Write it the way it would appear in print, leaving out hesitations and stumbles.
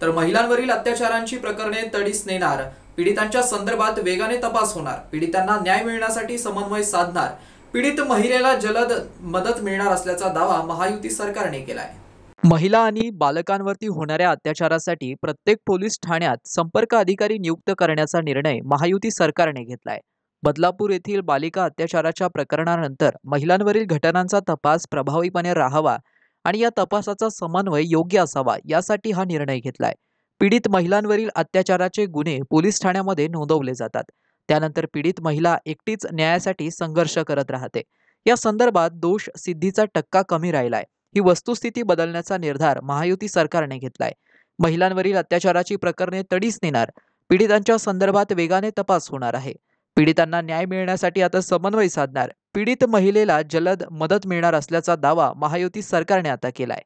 तर महिलांवरील अत्याचारांची प्रकरणे तडीस नेणार, पीडितांच्या संदर्भात वेगाने तपास होणार, पीडितांना न्याय मिळण्यासाठी समन्वय साधणार, पीडित महिलेला जलद मदत मिळणार असल्याचा दावा महायुती सरकारने केलाय। महिला आणि बालकांवरती होणाऱ्या अत्याचारासाठी प्रत्येक पोलीस ठाण्यात संपर्क अधिकारी नियुक्त करण्याचा निर्णय महायुती सरकारने घेतलाय। बदलापूर येथील बालिका अत्याचाराच्या प्रकरणानंतर महिलांवरील घटनांचा तपास प्रभावीपणे राहावा आणि या तपासाचा समन्वय योग्य असावा यासाठी हा निर्णय घेतलाय। पीडित महिलांवरील अत्याचाराचे गुन्हे पोलीस ठाण्यामध्ये नोंदवले जातात। त्यानंतर पीडित महिला एकटीच न्यायासाठी संघर्ष करत राहते। या संदर्भात दोष सिद्धीचा टक्का कमी राहिलाय। ही वस्तुस्थिती बदलण्याचा निर्धार महायुती सरकारने घेतलाय। महिलांवरील अत्याचाराची प्रकरणे तडीस नेणार, पीडितांच्या संदर्भात वेगाने तपास होणार आहे, पीडितांना न्याय मिळण्यासाठी आता समन्वय साधणार, पीडित महिलेला जलद मदत मिळणार असल्याचा दावा महायुती सरकारने आता केलाय।